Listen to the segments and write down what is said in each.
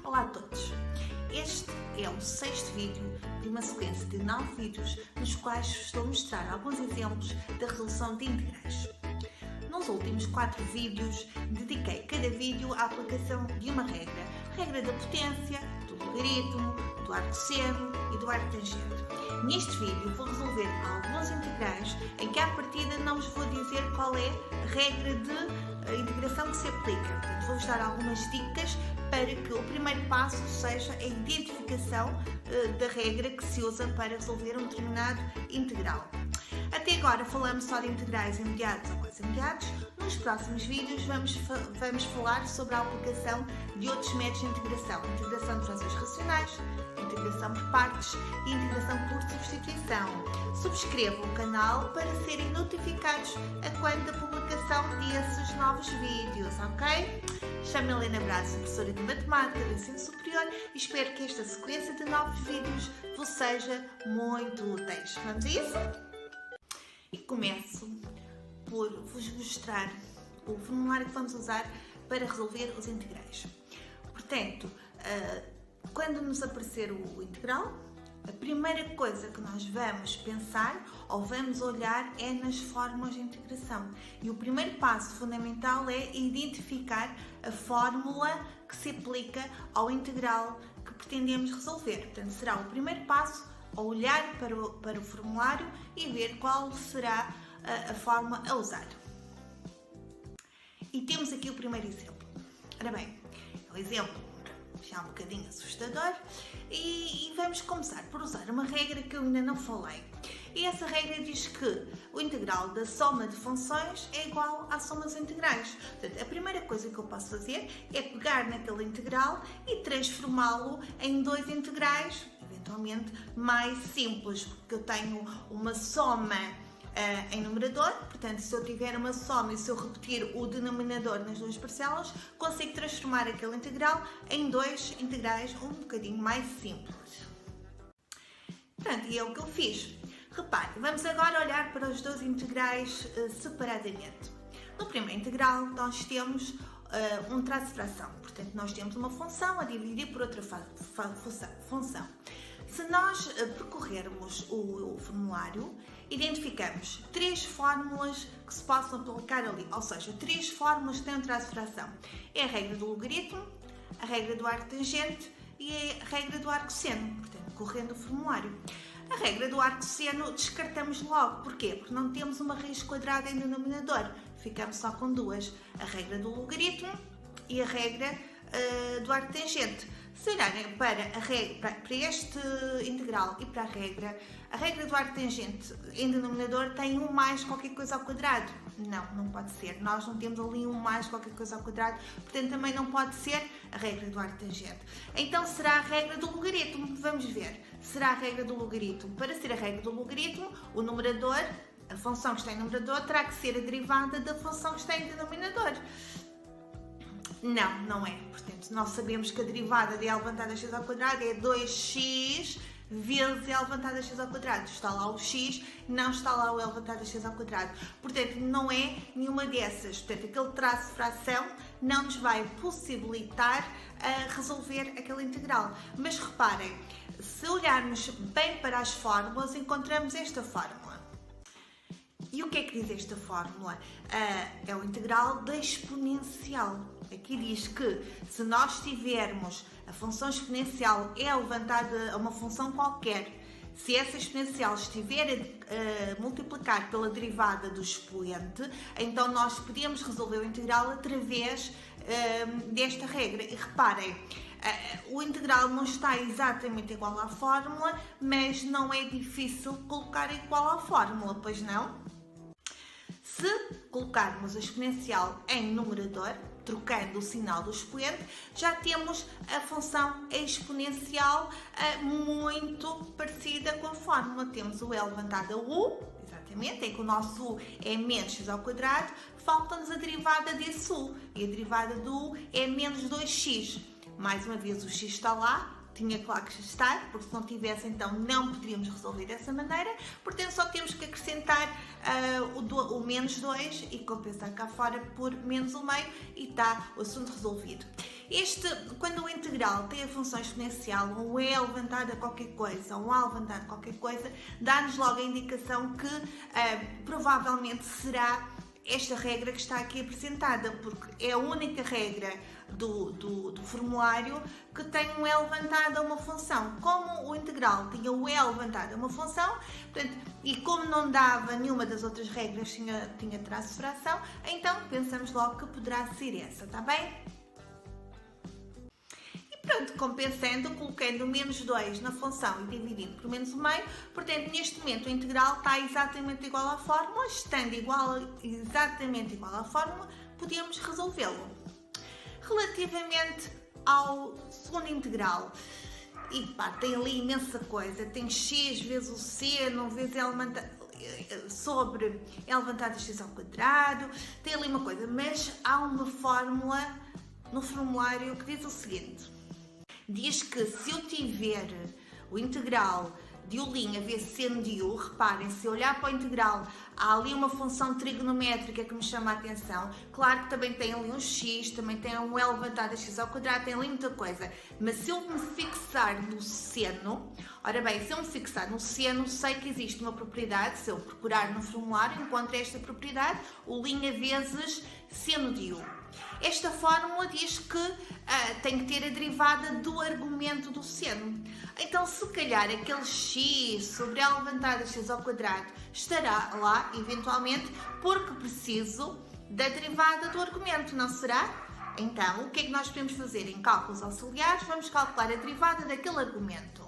Olá a todos! Este é o sexto vídeo de uma sequência de 9 vídeos nos quais vos estou a mostrar alguns exemplos da resolução de integrais. Nos últimos 4 vídeos, dediquei cada vídeo à aplicação de uma regra. Regra da potência, do logaritmo, do arcosseno e do arctangente. Neste vídeo vou resolver alguns integrais em que à partida não vos vou dizer qual é a regra de integração que se aplica. Portanto, vou-vos dar algumas dicas para que o primeiro passo seja a identificação da regra que se usa para resolver um determinado integral. Até agora falamos só de integrais imediatos ou quase imediatos. Nos próximos vídeos vamos falar sobre a aplicação de outros métodos de integração. Integração de frações racionais, integração por partes e integração por substituição. Subscrevam o canal para serem notificados a quando da publicação desses novos vídeos, ok? Chamo-me Helena Braz, professora de Matemática do Ensino Superior e espero que esta sequência de novos vídeos vos seja muito úteis. Vamos a isso? E começo por vos mostrar o formulário que vamos usar para resolver os integrais. Portanto, quando nos aparecer o integral, a primeira coisa que nós vamos pensar ou vamos olhar é nas fórmulas de integração. E o primeiro passo fundamental é identificar a fórmula que se aplica ao integral que pretendemos resolver. Portanto, será o primeiro passo olhar para o formulário e ver qual será a fórmula a usar. E temos aqui o primeiro exemplo. Ora bem, o exemplo já um bocadinho assustador e vamos começar por usar uma regra que eu ainda não falei. E essa regra diz que o integral da soma de funções é igual à soma dos integrais. Portanto, a primeira coisa que eu posso fazer é pegar naquele integral e transformá-lo em dois integrais, eventualmente mais simples, porque eu tenho uma soma em numerador, portanto, se eu tiver uma soma e se eu repetir o denominador nas duas parcelas, consigo transformar aquele integral em dois integrais um bocadinho mais simples. Portanto, e é o que eu fiz. Repare, vamos agora olhar para os dois integrais separadamente. No primeiro integral, nós temos um traço de fração, portanto, nós temos uma função a dividir por outra função. Se nós percorrermos o formulário, identificamos 3 fórmulas que se possam aplicar ali, ou seja, 3 fórmulas que têm um traço de fração. É a regra do logaritmo, a regra do arctangente e a regra do arcosseno, portanto, correndo o formulário. A regra do arcosseno descartamos logo, porquê? Porque não temos uma raiz quadrada em denominador, ficamos só com duas, a regra do logaritmo e a regra do arctangente. Se olharem para este integral e para a regra do arctangente em denominador tem 1 mais qualquer coisa ao quadrado. Não pode ser. Nós não temos ali 1 mais qualquer coisa ao quadrado, portanto também não pode ser a regra do arctangente. Então será a regra do logaritmo. Vamos ver. Será a regra do logaritmo. Para ser a regra do logaritmo, o numerador, a função que está em numerador, terá que ser a derivada da função que está em denominador. Não é. Portanto, nós sabemos que a derivada de e elevado a x ao quadrado é 2x vezes e elevado a x ao quadrado. Está lá o x, não está lá o elevado a x ao quadrado. Portanto, não é nenhuma dessas. Portanto, aquele traço de fração não nos vai possibilitar resolver aquele integral. Mas reparem, se olharmos bem para as fórmulas, encontramos esta fórmula. E o que é que diz esta fórmula? É o integral da exponencial. Aqui diz que se nós tivermos a função exponencial é levantada a uma função qualquer, se essa exponencial estiver a multiplicar pela derivada do expoente, então nós podemos resolver o integral através desta regra. E reparem, o integral não está exatamente igual à fórmula, mas não é difícil colocar igual à fórmula, pois não? Se colocarmos a exponencial em numerador, trocando o sinal do expoente, já temos a função exponencial muito parecida com a fórmula. Temos o e levantado a u, exatamente, em que o nosso u é menos x ao quadrado, falta-nos a derivada desse u, e a derivada do u é menos 2x. Mais uma vez o x está lá, tinha claro que estar, porque se não tivesse, então não poderíamos resolver dessa maneira. Portanto, só temos que acrescentar o menos 2 e compensar cá fora por menos 1/2 e está o assunto resolvido. Quando o integral tem a função exponencial, ou é levantada qualquer coisa, ou há levantado qualquer coisa, dá-nos logo a indicação que provavelmente será esta regra que está aqui apresentada, porque é a única regra do formulário que tem um E levantado a uma função. Como o integral tinha o E levantado a uma função, portanto, e como não dava nenhuma das outras regras, tinha traço de fração, então pensamos logo que poderá ser essa, está bem? Pronto, compensando, colocando menos 2 na função e dividindo por menos o meio, portanto, neste momento o integral está exatamente igual à fórmula, estando exatamente igual à fórmula, podemos resolvê-lo. Relativamente ao segundo integral, e pá, tem ali imensa coisa, tem x vezes o seno, vezes sobre L levantado x ao quadrado, tem ali uma coisa, mas há uma fórmula no formulário que diz o seguinte. Diz que se eu tiver o integral de U' vezes seno de U, reparem, se eu olhar para o integral, há ali uma função trigonométrica que me chama a atenção. Claro que também tem ali um x, também tem um L levantado a x ao quadrado, tem ali muita coisa. Mas se eu me fixar no seno, ora bem, se eu me fixar no seno, sei que existe uma propriedade, se eu procurar no formulário, encontro esta propriedade, U' vezes seno de U. Esta fórmula diz que tem que ter a derivada do argumento do seno. Então, se calhar, aquele x sobre L levantado a x ao quadrado estará lá, eventualmente, porque preciso da derivada do argumento, não será? Então, o que é que nós podemos fazer em cálculos auxiliares? Vamos calcular a derivada daquele argumento.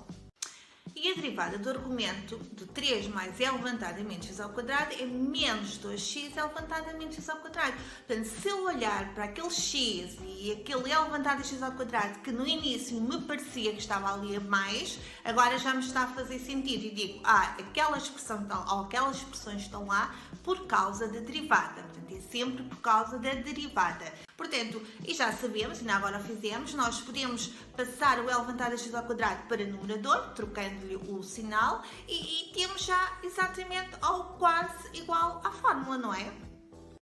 E a derivada do argumento de 3 mais L levantado a menos x ao quadrado é menos 2x L levantado a menos x ao quadrado. Portanto, se eu olhar para aquele x e aquele L levantado a x ao quadrado que no início me parecia que estava ali a mais, agora já me está a fazer sentido e digo, aquela expressão ou aquelas expressões estão lá por causa da derivada. Portanto, é sempre por causa da derivada. Portanto, e já sabemos, ainda agora fizemos, nós podemos passar o L levantado a x ao quadrado para numerador, trocando-lhe o sinal, e temos já exatamente ou quase igual à fórmula, não é?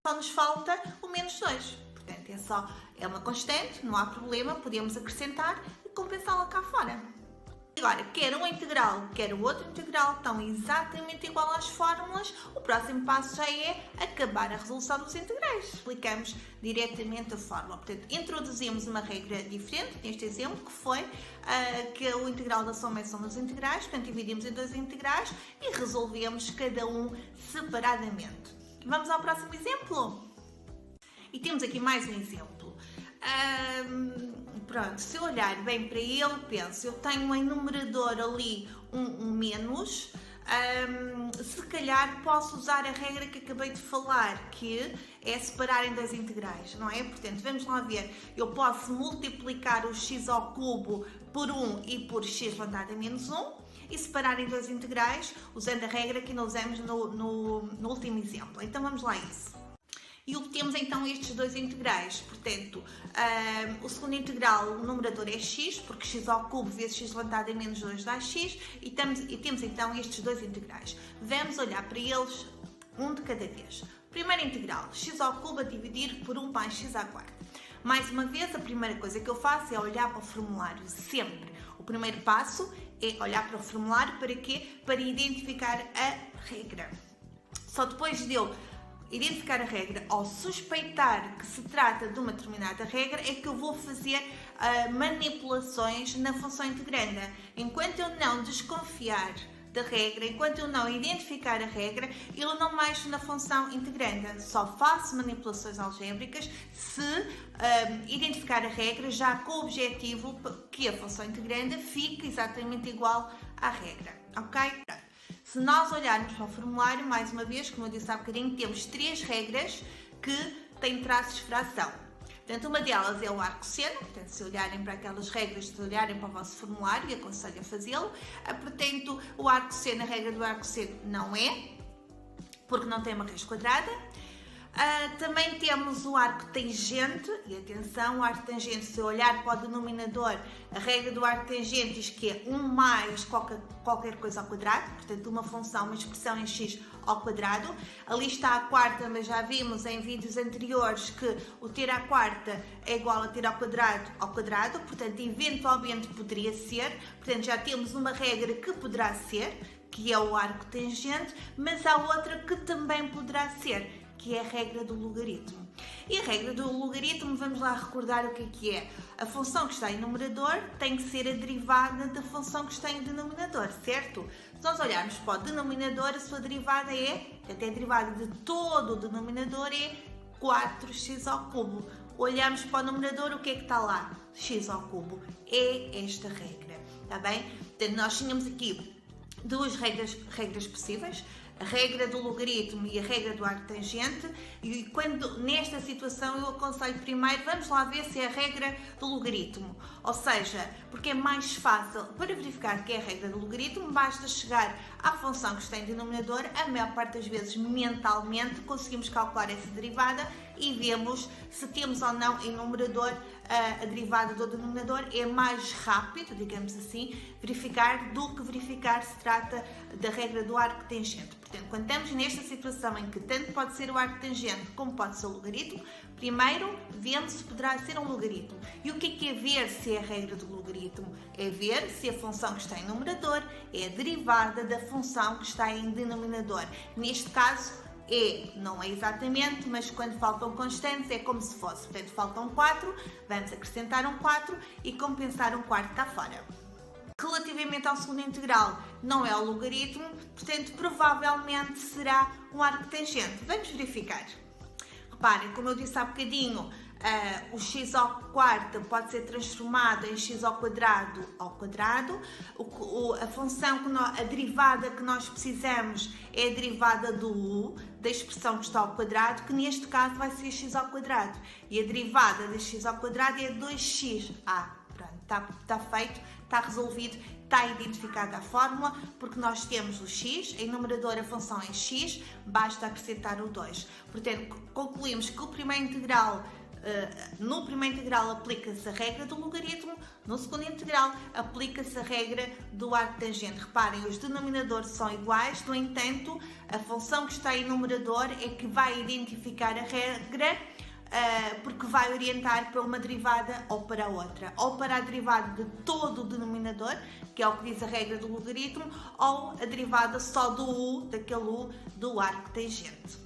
Só nos falta o menos 2. Portanto, é uma constante, não há problema, podemos acrescentar e compensá-la cá fora. Agora, quer um integral, quer o outro integral estão exatamente igual às fórmulas, o próximo passo já é acabar a resolução dos integrais. Explicamos diretamente a fórmula. Portanto, introduzimos uma regra diferente, neste exemplo, que foi que o integral da soma é a soma dos integrais, portanto, dividimos em 2 integrais e resolvemos cada um separadamente. Vamos ao próximo exemplo? E temos aqui mais um exemplo. Pronto, se eu olhar bem para ele, penso, eu tenho em numerador ali um menos, se calhar posso usar a regra que acabei de falar, que é separar em 2 integrais, não é? Portanto, vamos lá ver, eu posso multiplicar o x ao cubo por 1 e por x levantado a menos 1 e separar em 2 integrais, usando a regra que nós usamos no último exemplo. Então vamos lá a isso. E obtemos então estes 2 integrais, portanto, o segundo integral, o numerador é x, porque x ao cubo vezes x levantado a menos 2 dá x, e temos então estes 2 integrais. Vamos olhar para eles um de cada vez. Primeiro integral, x ao cubo a dividir por 1 mais x à quarta. Mais uma vez, a primeira coisa que eu faço é olhar para o formulário, sempre. O primeiro passo é olhar para o formulário, para quê? Para identificar a regra. Só depois de eu identificar a regra ou suspeitar que se trata de uma determinada regra é que eu vou fazer manipulações na função integranda. Enquanto eu não desconfiar da regra, enquanto eu não identificar a regra, eu não mexo na função integranda. Só faço manipulações algébricas se identificar a regra já com o objetivo que a função integranda fique exatamente igual à regra. Ok? Se nós olharmos para o formulário, mais uma vez, como eu disse há bocadinho, temos 3 regras que têm traços de fração. Portanto, uma delas é o arco-seno, portanto, se olharem para aquelas regras, se olharem para o vosso formulário, e aconselho a fazê-lo, portanto, o arco-seno, a regra do arco-seno não é, porque não tem uma raiz quadrada. Também temos o arco tangente, e atenção, o arco tangente, se eu olhar para o denominador, a regra do arco tangente diz que é 1 mais qualquer coisa ao quadrado, portanto uma função, uma expressão em x ao quadrado. Ali está a quarta, mas já vimos em vídeos anteriores que o ter à quarta é igual a ter ao quadrado, portanto eventualmente poderia ser, portanto já temos uma regra que poderá ser, que é o arco tangente, mas há outra que também poderá ser, que é a regra do logaritmo. E a regra do logaritmo, vamos lá recordar o que é. A função que está em numerador tem que ser a derivada da função que está em denominador, certo? Se nós olharmos para o denominador, a sua derivada até a derivada de todo o denominador é 4x ao cubo. Olhamos para o numerador, o que é que está lá? X ao cubo. É esta regra, está bem? Portanto, nós tínhamos aqui duas regras possíveis, a regra do logaritmo e a regra do arco tangente, e quando nesta situação eu aconselho primeiro, vamos lá ver se é a regra do logaritmo, ou seja, porque é mais fácil, para verificar que é a regra do logaritmo, basta chegar à função que está em denominador, a maior parte das vezes mentalmente conseguimos calcular essa derivada e vemos se temos ou não em numerador a derivada do denominador. É mais rápido, digamos assim, verificar do que verificar se trata da regra do arco tangente. Portanto, quando estamos nesta situação em que tanto pode ser o arco tangente como pode ser o logaritmo, primeiro vemos se poderá ser um logaritmo. E o que é ver se é a regra do logaritmo? É ver se a função que está em numerador é a derivada da função que está em denominador. Neste caso, não é exatamente, mas quando faltam constantes é como se fosse. Portanto, faltam 4, vamos acrescentar um 4 e compensar um quarto está fora. Relativamente ao segundo integral, não é o logaritmo, portanto, provavelmente será um arco tangente. Vamos verificar. Reparem, como eu disse há bocadinho, o x ao quarto pode ser transformado em x ao quadrado. A função, a derivada que nós precisamos é a derivada do u, da expressão que está ao quadrado, que neste caso vai ser x ao quadrado. E a derivada de x ao quadrado é 2x. Pronto, está feito, está resolvido, está identificada a fórmula, porque nós temos o x, em numerador a função é x, basta acrescentar o 2. Portanto, concluímos que no primeiro integral aplica-se a regra do logaritmo, no segundo integral aplica-se a regra do arco tangente. Reparem, os denominadores são iguais, no entanto, a função que está em numerador é que vai identificar a regra, porque vai orientar para uma derivada ou para outra, ou para a derivada de todo o denominador, que é o que diz a regra do logaritmo, ou a derivada só do u, daquele u do arco tangente.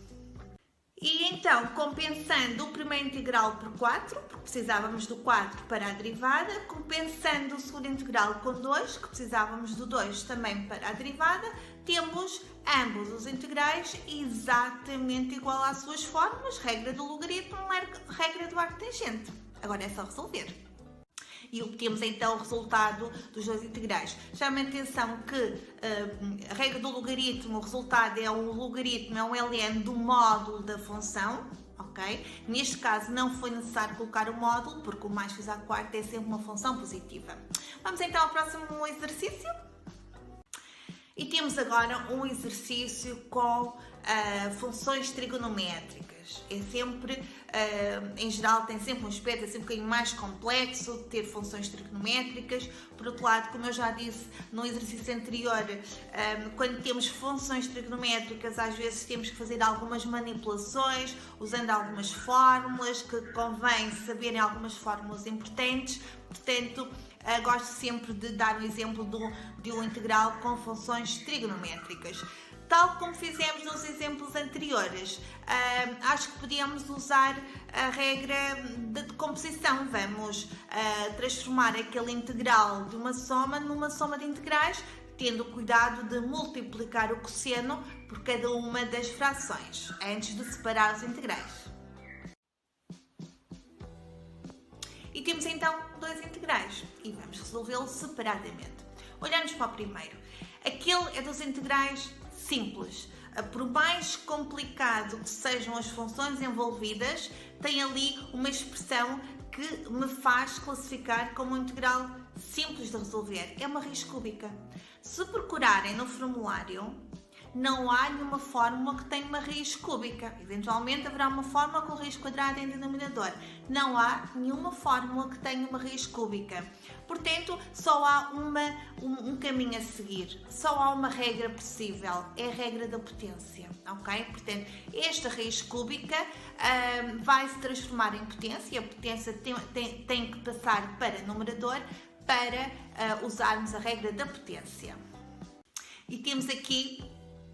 E então, compensando o primeiro integral por 4, porque precisávamos do 4 para a derivada, compensando o segundo integral com 2, que precisávamos do 2 também para a derivada, temos ambos os integrais exatamente igual às suas fórmulas, regra do logaritmo, regra do arco tangente. Agora é só resolver. E obtemos então o resultado dos dois integrais. Chame a atenção que a regra do logaritmo, o resultado é um logaritmo, é um ln do módulo da função, ok? Neste caso não foi necessário colocar o módulo, porque o mais x à quarta é sempre uma função positiva. Vamos então ao próximo exercício. E temos agora um exercício com funções trigonométricas. É sempre, em geral, tem sempre um aspecto assim um bocadinho mais complexo de ter funções trigonométricas. Por outro lado, como eu já disse no exercício anterior, quando temos funções trigonométricas, às vezes temos que fazer algumas manipulações, usando algumas fórmulas, que convém saberem algumas fórmulas importantes. Portanto, gosto sempre de dar um exemplo de um integral com funções trigonométricas. Tal como fizemos nos exemplos anteriores, acho que podíamos usar a regra de decomposição. Vamos transformar aquele integral de uma soma numa soma de integrais, tendo cuidado de multiplicar o cosseno por cada uma das frações, antes de separar os integrais. E temos então dois integrais e vamos resolvê-los separadamente. Olhamos para o primeiro. Aquele é dos integrais simples. Por mais complicado que sejam as funções envolvidas, tem ali uma expressão que me faz classificar como um integral simples de resolver. É uma raiz cúbica. Se procurarem no formulário, não há nenhuma fórmula que tenha uma raiz cúbica. Eventualmente haverá uma fórmula com raiz quadrada em denominador. Não há nenhuma fórmula que tenha uma raiz cúbica. Portanto, só há um caminho a seguir. Só há uma regra possível. É a regra da potência. Ok? Portanto, esta raiz cúbica vai se transformar em potência. A potência tem que passar para numerador para usarmos a regra da potência. E temos aqui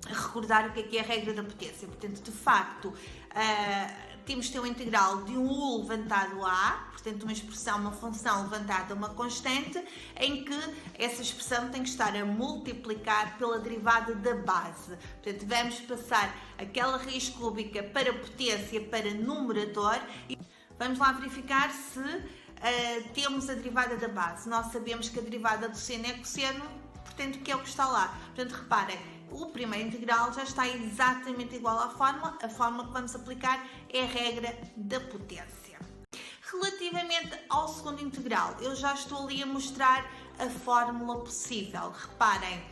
a recordar o que é a regra da potência. Portanto, de facto, temos de ter um integral de um u levantado a a, portanto, uma expressão, uma função levantada a uma constante, em que essa expressão tem que estar a multiplicar pela derivada da base. Portanto, vamos passar aquela raiz cúbica para potência, para numerador, e vamos lá verificar se temos a derivada da base. Nós sabemos que a derivada do seno é cosseno, portanto, que é o que está lá. Portanto, reparem, o primeiro integral já está exatamente igual à fórmula. A fórmula que vamos aplicar é a regra da potência. Relativamente ao segundo integral, eu já estou ali a mostrar a fórmula possível. Reparem,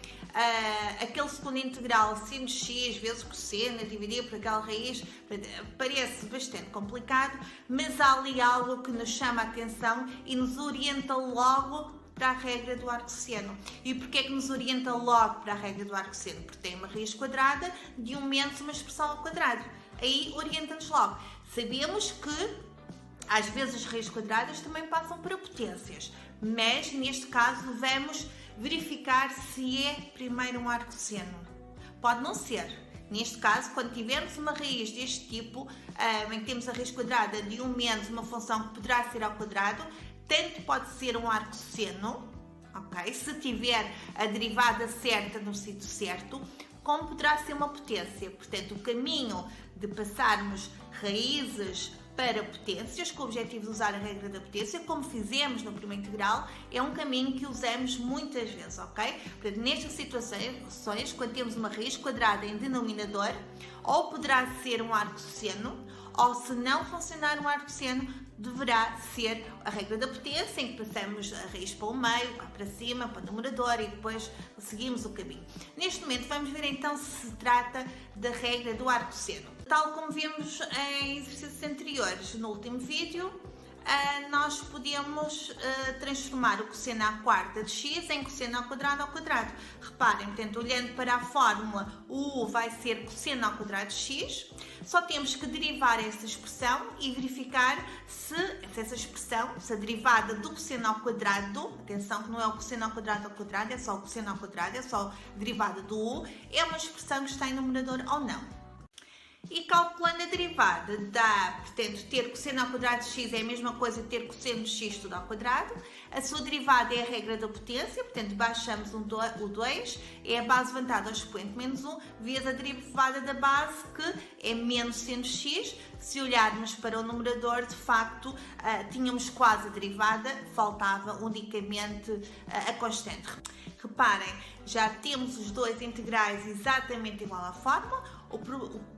aquele segundo integral sin de x vezes cosseno dividido por aquela raiz parece bastante complicado, mas há ali algo que nos chama a atenção e nos orienta logo para a regra do arcosseno. E porquê é que nos orienta logo para a regra do arcosseno? Porque tem uma raiz quadrada de 1 menos uma expressão ao quadrado. Aí orienta-nos logo. Sabemos que às vezes as raízes quadradas também passam para potências, mas neste caso vamos verificar se é primeiro um arcosseno. Pode não ser. Neste caso, quando tivermos uma raiz deste tipo, em que temos a raiz quadrada de 1 menos uma função que poderá ser ao quadrado, tanto pode ser um arcosseno, ok? Se tiver a derivada certa no sítio certo, como poderá ser uma potência. Portanto, o caminho de passarmos raízes para potências, com o objetivo de usar a regra da potência, como fizemos no primeiro integral, é um caminho que usamos muitas vezes, ok? Portanto, nestas situações, quando temos uma raiz quadrada em denominador, ou poderá ser um arcosseno, ou se não funcionar um arcosseno, deverá ser a regra da potência, em que passamos a raiz para o meio, cá para cima, para o numerador e depois seguimos o caminho. Neste momento vamos ver então se se trata da regra do arcosseno. Tal como vimos em exercícios anteriores, no último vídeo, nós podemos transformar o cosseno à quarta de x em cosseno ao quadrado. Reparem, portanto, olhando para a fórmula, o u vai ser cosseno ao quadrado de x. Só temos que derivar essa expressão e verificar se essa expressão, se a derivada do cosseno ao quadrado, atenção que não é o cosseno ao quadrado, é só o cosseno ao quadrado, é só a derivada do u, é uma expressão que está em numerador ou não. E calculando a derivada dá, portanto, ter cosseno ao quadrado de x é a mesma coisa que ter cosseno de x tudo ao quadrado. A sua derivada é a regra da potência, portanto, baixamos o 2, é a base levantada ao expoente menos 1, vezes a derivada da base, que é menos seno de x. Se olharmos para o numerador, de facto, tínhamos quase a derivada, faltava unicamente a constante. Reparem, já temos os dois integrais exatamente igual à fórmula. O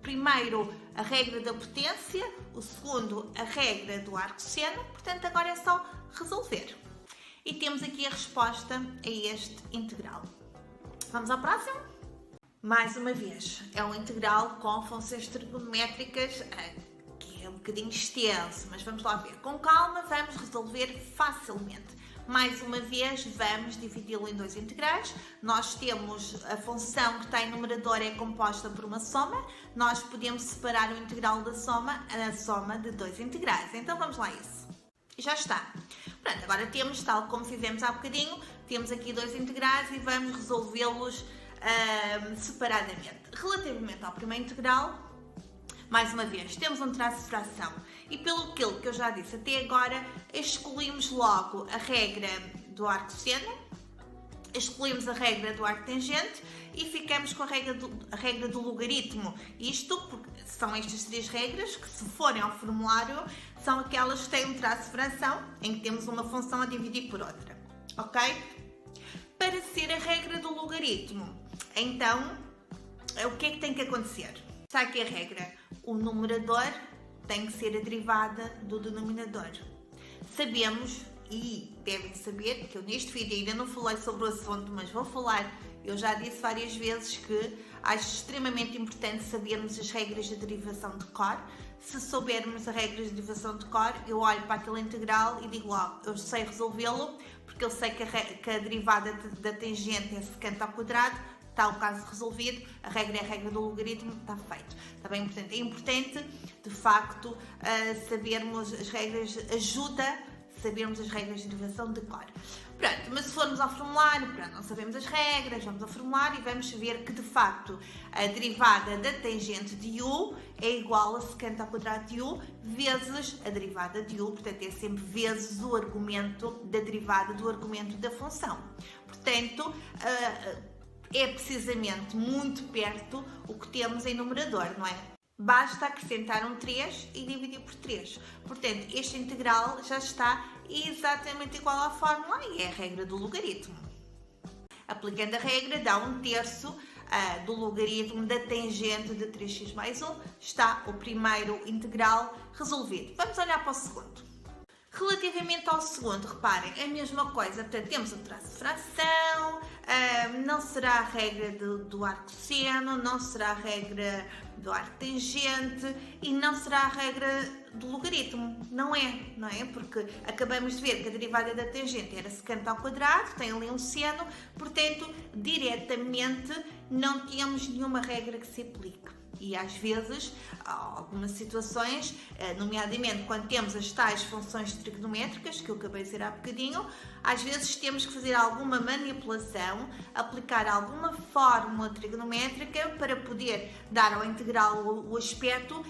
primeiro, a regra da potência, o segundo, a regra do arcosseno. Portanto, agora é só resolver. E temos aqui a resposta a este integral. Vamos ao próximo? Mais uma vez, é um integral com funções trigonométricas que é um bocadinho extenso, mas vamos lá ver. Com calma, vamos resolver facilmente. Mais uma vez, vamos dividi-lo em dois integrais. Nós temos a função que está em numerador é composta por uma soma. Nós podemos separar o integral da soma, a soma de dois integrais. Então, vamos lá a isso. Já está. Pronto, agora temos, tal como fizemos há bocadinho, temos aqui dois integrais e vamos resolvê-los separadamente. Relativamente ao primeiro integral, mais uma vez, temos um traço de fração e pelo que eu já disse até agora, excluímos logo a regra do arcosseno, excluímos a regra do arctangente e ficamos com a regra do logaritmo. Isto porque são estas três regras que, se forem ao formulário, são aquelas que têm um traço de fração em que temos uma função a dividir por outra, ok? Para ser a regra do logaritmo, então, o que é que tem que acontecer? Está aqui a regra. O numerador tem que ser a derivada do denominador. Sabemos E devem saber que eu neste vídeo ainda não falei sobre o assunto, mas vou falar. Eu já disse várias vezes que acho extremamente importante sabermos as regras de derivação de cor. Se soubermos as regras de derivação de cor, eu olho para aquele integral e digo logo, eu sei resolvê-lo, porque eu sei que a derivada da tangente é secante ao quadrado, está o caso resolvido, a regra é a regra do logaritmo, está feito. Está bem? Portanto, é importante, de facto, sabermos as regras, ajuda sabermos as regras de derivação de cor. Pronto, mas se formos ao formulário, pronto, não sabemos as regras, vamos ao formulário e vamos ver que, de facto, a derivada da tangente de u é igual a secante ao quadrado de u vezes a derivada de u, portanto, é sempre vezes o argumento da derivada do argumento da função. Portanto, é precisamente muito perto o que temos em numerador, não é? Basta acrescentar um 3 e dividir por 3. Portanto, este integral já está exatamente igual à fórmula e é a regra do logaritmo. Aplicando a regra, dá 1/3 do logaritmo da tangente de 3x mais 1. Está o primeiro integral resolvido. Vamos olhar para o segundo. Relativamente ao segundo, reparem, a mesma coisa, portanto, temos o traço de fração, não será a regra do arco seno, não será a regra do arco tangente e não será a regra do logaritmo, não é? Porque acabamos de ver que a derivada da tangente era secante ao quadrado, tem ali um seno, portanto, diretamente não temos nenhuma regra que se aplique. E às vezes, algumas situações, nomeadamente quando temos as tais funções trigonométricas, que eu acabei de dizer há bocadinho, às vezes temos que fazer alguma manipulação, aplicar alguma fórmula trigonométrica para poder dar ao integral o aspecto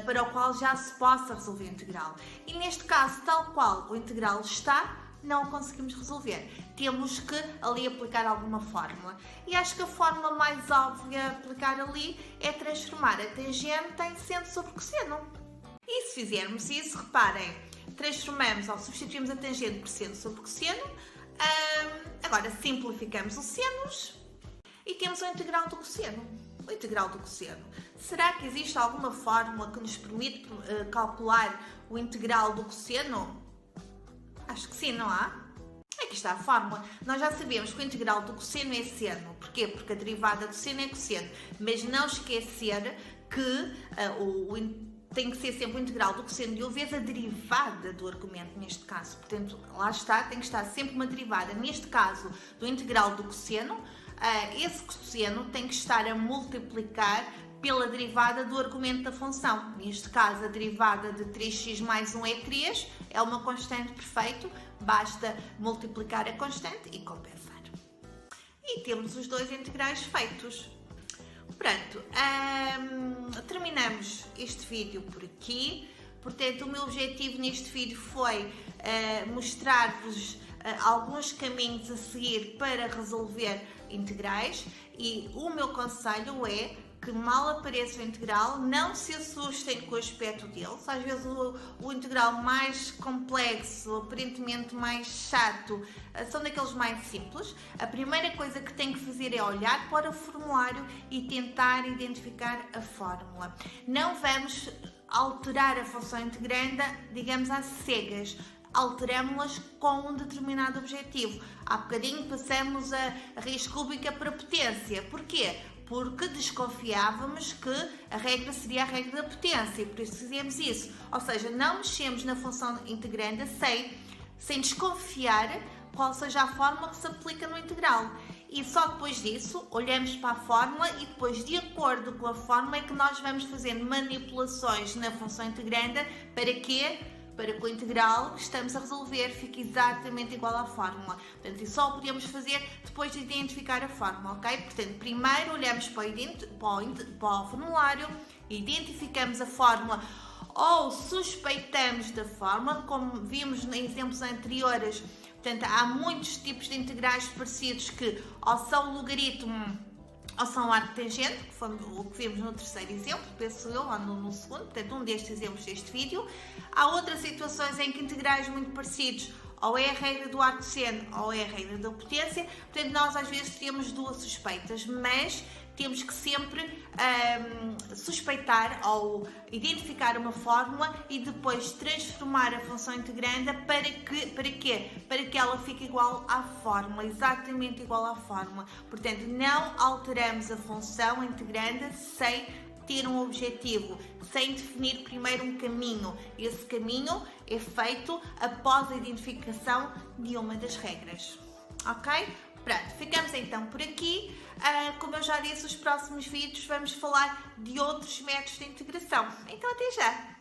para o qual já se possa resolver o integral. E neste caso, tal qual o integral está, não o conseguimos resolver. Temos que ali aplicar alguma fórmula. E acho que a fórmula mais óbvia a aplicar ali é transformar a tangente em seno sobre cosseno. E se fizermos isso, reparem, transformamos ou substituímos a tangente por seno sobre cosseno. Agora simplificamos o senos e temos o integral do cosseno. O integral do cosseno. Será que existe alguma fórmula que nos permite calcular o integral do cosseno? Acho que sim, não há? Aqui está a fórmula. Nós já sabemos que o integral do cosseno é seno. Porquê? Porque a derivada do seno é cosseno. Mas não esquecer que tem que ser sempre o integral do cosseno de u vezes a derivada do argumento, neste caso. Portanto, lá está, tem que estar sempre uma derivada. Neste caso, do integral do cosseno, esse cosseno tem que estar a multiplicar pela derivada do argumento da função. Neste caso, a derivada de 3x mais 1 é 3, é uma constante perfeito, basta multiplicar a constante e compensar. E temos os dois integrais feitos. Pronto, terminamos este vídeo por aqui. Portanto, o meu objetivo neste vídeo foi mostrar-vos alguns caminhos a seguir para resolver integrais e o meu conselho é que mal apareça o integral, não se assustem com o aspecto dele. Às vezes o integral mais complexo, aparentemente mais chato, são daqueles mais simples. A primeira coisa que tem que fazer é olhar para o formulário e tentar identificar a fórmula. Não vamos alterar a função integranda, digamos, às cegas. Alteramos-las com um determinado objetivo. Há bocadinho passamos a raiz cúbica para potência. Porquê? Porque desconfiávamos que a regra seria a regra da potência, por isso fizemos isso. Ou seja, não mexemos na função integranda sem desconfiar qual seja a fórmula que se aplica no integral. E só depois disso, olhamos para a fórmula e depois, de acordo com a fórmula, é que nós vamos fazendo manipulações na função integranda. Para quê? Para que o integral que estamos a resolver fique exatamente igual à fórmula. Portanto, isso só o podemos fazer depois de identificar a fórmula, ok? Portanto, primeiro olhamos para o formulário, identificamos a fórmula ou suspeitamos da fórmula, como vimos em exemplos anteriores. Portanto, há muitos tipos de integrais parecidos que ou são logaritmo ou são arco tangente, que foi o que vimos no terceiro exemplo, penso eu, ou no segundo, portanto, um destes exemplos deste vídeo. Há outras situações em que integrais muito parecidos, ou é a regra do arco seno, ou é a regra da potência, portanto, nós às vezes temos duas suspeitas, mas temos que sempre suspeitar ou identificar uma fórmula e depois transformar a função integranda para quê? Para que ela fique igual à fórmula, exatamente igual à fórmula. Portanto, não alteramos a função integranda sem ter um objetivo, sem definir primeiro um caminho. Esse caminho é feito após a identificação de uma das regras. Ok? Pronto, ficamos então por aqui. Como eu já disse, nos próximos vídeos vamos falar de outros métodos de integração. Então, até já!